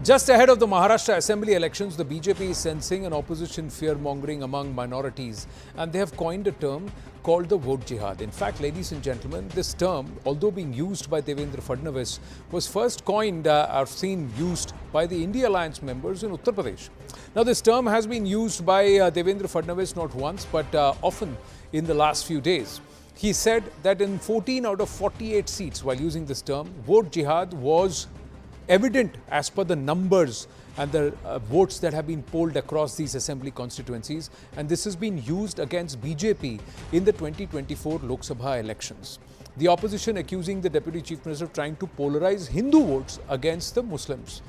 Just ahead of the Maharashtra Assembly elections, the BJP is sensing an opposition fear-mongering among minorities, and they have coined a term called the vote jihad. In fact, ladies and gentlemen, this term, although being used by Devendra Fadnavis, was first coined or seen used by the India Alliance members in Uttar Pradesh. Now, this term has been used by Devendra Fadnavis not once, but often in the last few days. He said that in 14 out of 48 seats, while using this term, vote jihad was evident as per the numbers and the votes that have been polled across these assembly constituencies, and this has been used against BJP in the 2024 Lok Sabha elections. The opposition accusing the Deputy Chief Minister of trying to polarize Hindu votes against the Muslims.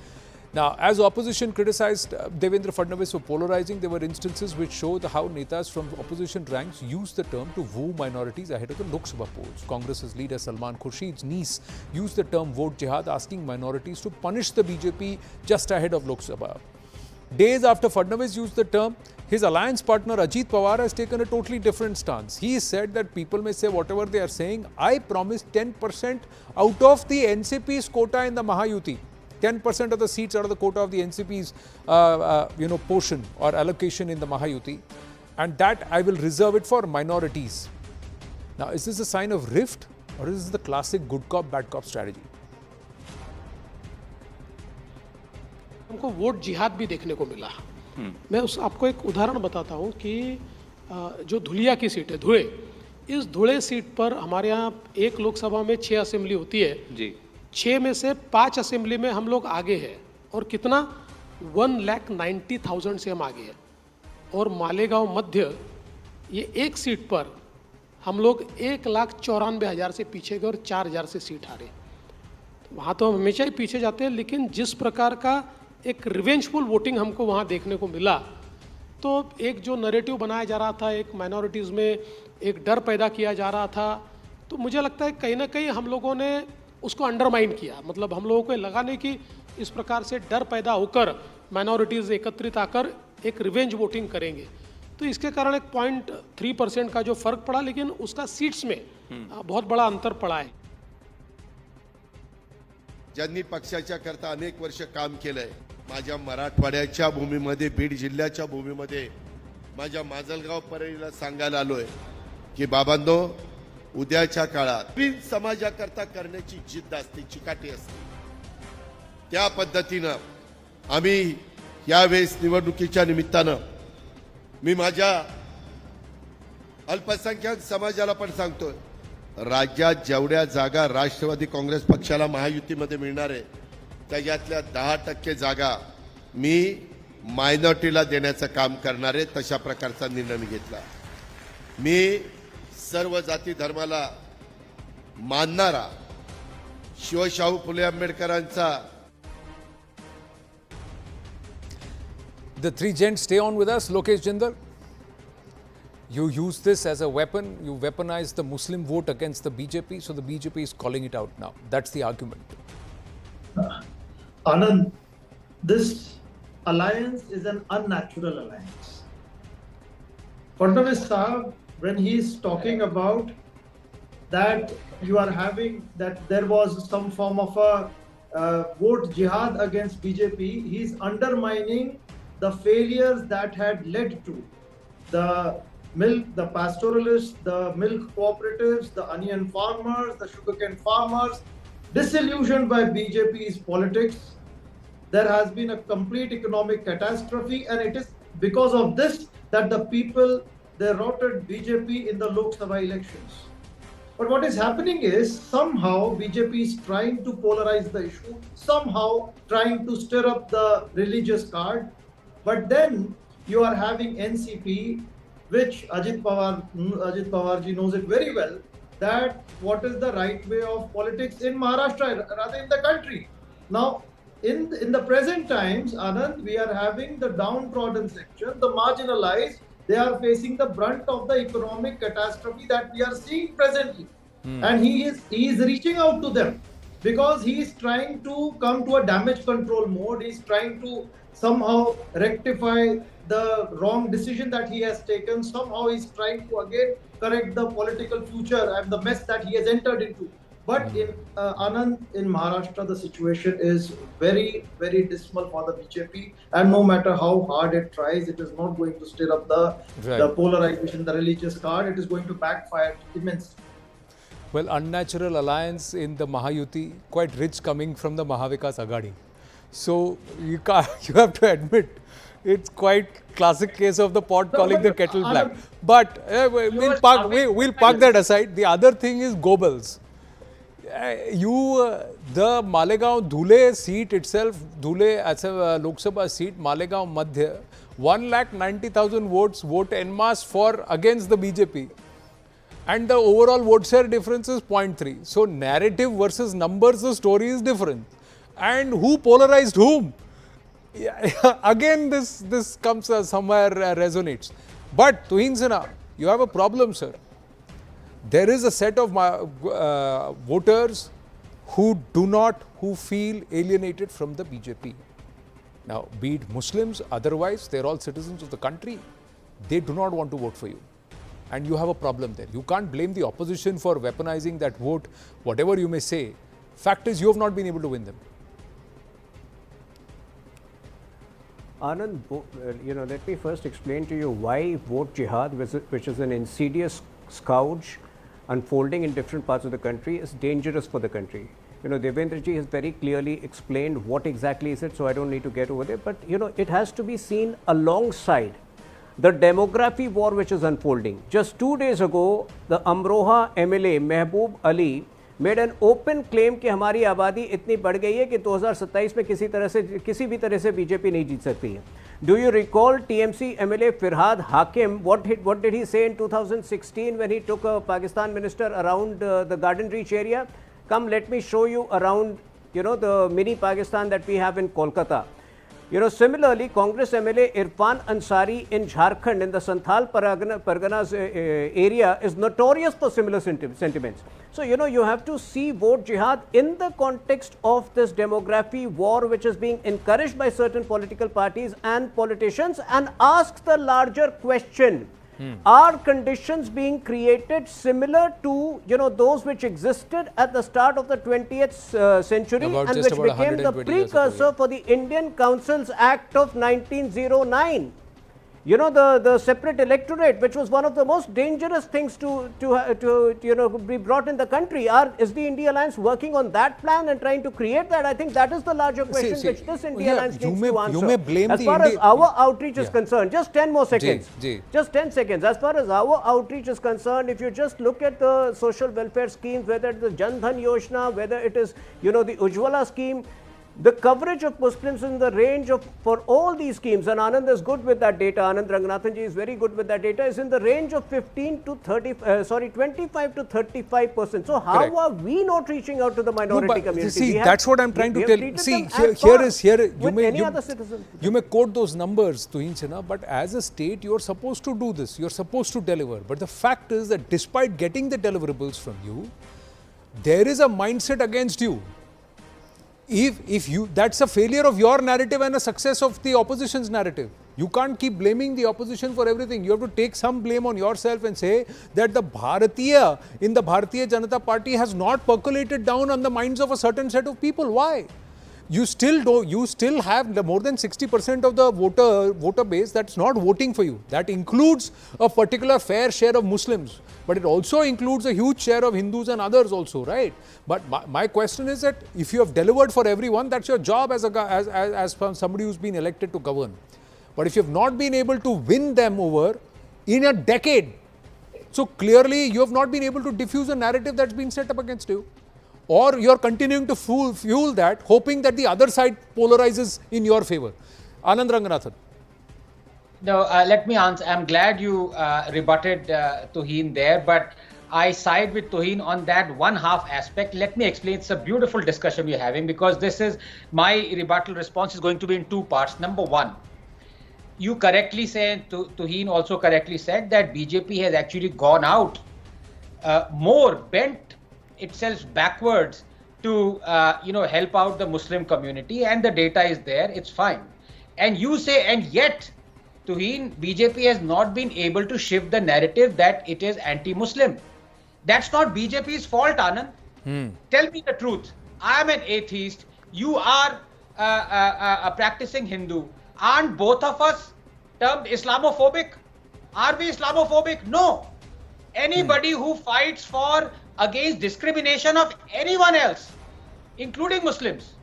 Now, as opposition criticized Devendra Fadnavis for polarizing, there were instances which show how netas from opposition ranks used the term to woo minorities ahead of the Lok Sabha polls. Congress's leader Salman Khurshid's niece used the term vote jihad, asking minorities to punish the BJP just ahead of Lok Sabha. Days after Fadnavis used the term, his alliance partner Ajit Pawar has taken a totally different stance. He said that people may say whatever they are saying. I promised 10% out of the NCP's quota in the Mahayuti. 10% of the seats out of the quota of the NCP's portion or allocation in the Mahayuti, and that I will reserve it for minorities. Now, is this a sign of rift, or is this the classic good cop bad cop strategy? हमको vote जिहाद भी देखने को मिला। मैं आपको एक उदाहरण बताता हूँ कि जो धुलिया की सीट है, धुले, इस धुले सीट पर हमारे यहाँ एक लोकसभा में 6 असेंबली होती है जी। 6 में से 5 असेंबली में हम लोग आगे हैं, और कितना 1,90,000 से हम आगे हैं। और मालेगांव मध्य ये एक सीट पर हम लोग 1,94,000 से पीछे गए और 4,000 से सीट हारे। वहाँ तो हम हमेशा ही पीछे जाते हैं, लेकिन जिस प्रकार का एक रिवेंजफुल वोटिंग हमको वहाँ देखने को मिला, तो एक जो नैरेटिव बनाया जा रहा था, एक माइनॉरिटीज़ में एक डर पैदा किया जा रहा था, तो मुझे लगता है कहीं ना कहीं हम लोगों ने उसको अंडरमाइन किया। मतलब हम लोगों को लगा नहीं कि इस प्रकार से डर पैदा होकर माइनॉरिटीज़ एकत्रित आकर एक रिवेंज वोटिंग करेंगे, तो इसके कारण एक 0.3% का जो फर्क पड़ा, लेकिन उसका सीट्स में बहुत बड़ा अंतर पड़ा है। ज्यांनी पक्षाच्या करता अनेक वर्ष काम केलंय, माझ्या मराठवाड्याच्या भूमीमध्ये, बीड जिल्ह्याच्या भूमीमध्ये, माझ्या माजलगाव परळीला सांगायला आलोय की बाबांनो, उद्याच्या काळात समाजाकरता करण्याची जिद्द असते, चिकाटी असते, त्या पद्धतीनं आम्ही यावेळेस निवडणुकीच्या निमित्तानं मी माझ्या अल्पसंख्याक समाजाला पण सांगतोय, राज्यात जेवढ्या जागा राष्ट्रवादी काँग्रेस पक्षाला महायुतीमध्ये मिळणार आहे, त्याच्यातल्या 10% जागा मी मायनॉरिटीला देण्याचं काम करणार आहे। तशा प्रकारचा निर्णय मी घेतला। मी सर्व जाती धर्माला मानणारा शिवशाहू फुले आंबेडकरांचा। The three gents stay on with us. Lokesh Jindal, you use this as a weapon. You weaponize the Muslim vote against the BJP, so the BJP is calling it out now. That's the argument. Anand, this alliance is an unnatural alliance. Fadnavis Sahab, when he is talking about that you are having, that there was some form of a vote jihad against BJP, he is undermining the failures that had led to the milk, the pastoralists, the milk cooperatives, the onion farmers, the sugarcane farmers, disillusioned by BJP's politics. There has been a complete economic catastrophe, and it is because of this that the people, they routed BJP in the Lok Sabha elections. But what is happening is somehow BJP is trying to polarize the issue, somehow trying to stir up the religious card. But then you are having NCP, which Ajit Pawar ji knows it very well, that what is the right way of politics in Maharashtra, rather in the country. Now, in the present times, Anand, we are having the downtrodden section, the marginalized. They are facing the brunt of the economic catastrophe that we are seeing presently. And he is reaching out to them because he is trying to come to a damage control mode. He is trying to somehow rectify the wrong decision that he has taken. Somehow he is trying to again correct the political future and the mess that he has entered into. But in Anand, in Maharashtra, the situation is very, very dismal for the BJP. And no matter how hard it tries, it is not going to stir up the polarization, the religious card. It is going to backfire immensely. Well, unnatural alliance in the Mahayuti, quite rich coming from the Mahavikas Aghadi. So you have to admit, it's quite classic case of the pot calling the kettle black. But we'll park that aside. The other thing is Goebbels. The Malegaon Dhule seat itself, Dhule as a Lok Sabha seat, Malegaon Madhya, 1,90,000 votes vote en masse for against the BJP. And the overall vote share difference is 0.3. So narrative versus numbers, the story is different. And who polarized whom? Again, this comes somewhere resonates. But Tuhin Sinha, you have a problem, sir. There is a set of voters who feel alienated from the BJP. Now, be it Muslims, otherwise, they're all citizens of the country. They do not want to vote for you. And you have a problem there. You can't blame the opposition for weaponizing that vote, whatever you may say. Fact is, you have not been able to win them. Anand, let me first explain to you why vote jihad, which is an insidious scourge unfolding in different parts of the country, is dangerous for the country. Devendra ji has very clearly explained what exactly is it, so I don't need to get over there. But, it has to be seen alongside the demography war which is unfolding. Just 2 days ago, the Amroha MLA Mehboob Ali made an open claim कि हमारी आबादी इतनी बढ़ गई है कि 2027 में किसी भी तरह से बीजेपी नहीं जीत सकती है. Do you recall TMC MLA Firhad Hakim? What did he say in 2016 when he took a Pakistan minister around the Garden Reach area? Come, let me show you around, the mini Pakistan that we have in Kolkata. Similarly, Congress MLA Irfan Ansari in Jharkhand, in the Santhal Parganas area, is notorious for similar sentiments. So, you have to see vote jihad in the context of this demography war, which is being encouraged by certain political parties and politicians, and ask the larger question. Are conditions being created similar to, those which existed at the start of the 20th century and which became the precursor for the Indian Councils Act of 1909? The separate electorate, which was one of the most dangerous things to be brought in the country. Is the India Alliance working on that plan and trying to create that? I think that is the larger question which this India Alliance needs to answer. You may blame as far as our outreach is concerned, just 10 more seconds. Just 10 seconds. As far as our outreach is concerned, if you just look at the social welfare schemes, whether it is the Jan Dhan Yojana, whether it is, the Ujjwala scheme, the coverage of Muslims in the range of, for all these schemes, and Anand is good with that data, Anand Ranganathan ji is very good with that data, is in the range of 25 to 35%. So how are we not reaching out to the minority community? See, that's what I'm trying to tell you. See, you may quote those numbers, Tuhin Sinha, but as a state, you're supposed to do this. You're supposed to deliver. But the fact is that despite getting the deliverables from you, there is a mindset against you. If you, that's a failure of your narrative and a success of the opposition's narrative. You can't keep blaming the opposition for everything. You have to take some blame on yourself and say that the Bharatiya in the Bharatiya Janata Party has not percolated down on the minds of a certain set of people. Why? You still have more than 60% of the voter base that's not voting for you. That includes a particular fair share of Muslims, but it also includes a huge share of Hindus and others also, right? But my question is that if you have delivered for everyone, that's your job as somebody who's been elected to govern. But if you have not been able to win them over in a decade, so clearly you have not been able to diffuse a narrative that's been set up against you. Or you're continuing to fuel that, hoping that the other side polarizes in your favor. Anand Ranganathan. No, let me answer. I'm glad you rebutted Tuhin there, but I side with Tuhin on that one half aspect. Let me explain. It's a beautiful discussion we're having, because this is my rebuttal response is going to be in two parts. Number one, you correctly said, Tuhin also correctly said that BJP has actually gone out more bent itself backwards to help out the Muslim community, and the data is there. It's fine. And you say, and yet, Tuhin, BJP has not been able to shift the narrative that it is anti-Muslim. That's not BJP's fault, Anand. Tell me the truth. I am an atheist. You are a practicing Hindu. Aren't both of us termed Islamophobic? Are we Islamophobic? No. Anybody who fights for against discrimination of anyone else, including Muslims,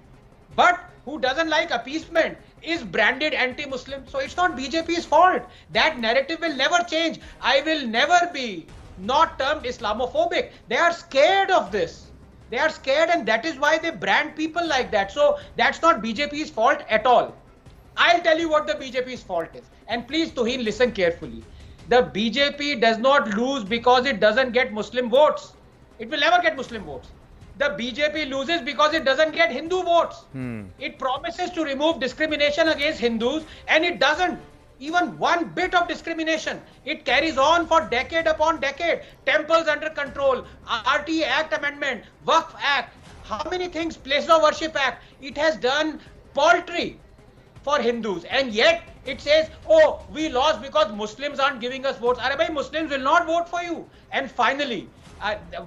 but who doesn't like appeasement, is branded anti-Muslim. So it's not BJP's fault. That narrative will never change. I will never be not termed Islamophobic. They are scared of this. They are scared, and that is why they brand people like that. So that's not BJP's fault at all. I'll tell you what the BJP's fault is. And please, Tuhin, listen carefully. The BJP does not lose because it doesn't get Muslim votes. It will never get Muslim votes. The BJP loses because it doesn't get Hindu votes. It promises to remove discrimination against Hindus, and it doesn't. Even one bit of discrimination. It carries on for decade upon decade. Temples under control, RT Act amendment, Waqf Act, how many things, Place of Worship Act. It has done paltry for Hindus, and yet it says, oh, we lost because Muslims aren't giving us votes. Arey bhai, Muslims will not vote for you. And finally,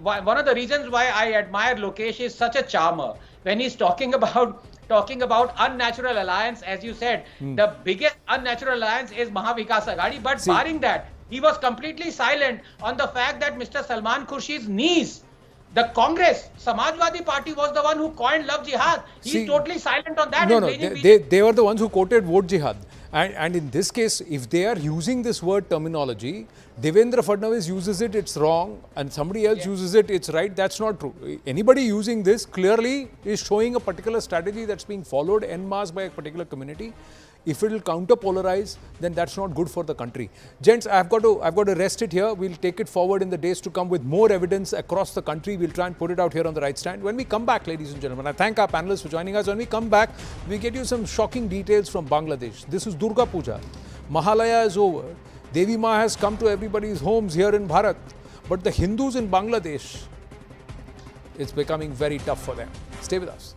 one of the reasons why I admire Lokesh is such a charmer. When he's talking about unnatural alliance, as you said, the biggest unnatural alliance is Mahavikas Aghadi. But barring that, he was completely silent on the fact that Mr. Salman Khurshid's niece, the Congress, Samajwadi Party, was the one who coined Love Jihad. He's totally silent on that. No, they were the ones who quoted vote jihad. And in this case, if they are using this word terminology, Devendra Fadnavis uses it, it's wrong, and somebody else uses it, it's right. That's not true. Anybody using this clearly is showing a particular strategy that's being followed en masse by a particular community. If it will counter-polarize, then that's not good for the country. Gents, I've got to rest it here. We'll take it forward in the days to come with more evidence across the country. We'll try and put it out here on the right stand. When we come back, ladies and gentlemen, I thank our panelists for joining us. When we come back, we get you some shocking details from Bangladesh. This is Durga Puja. Mahalaya is over. Devi Ma has come to everybody's homes here in Bharat. But the Hindus in Bangladesh, it's becoming very tough for them. Stay with us.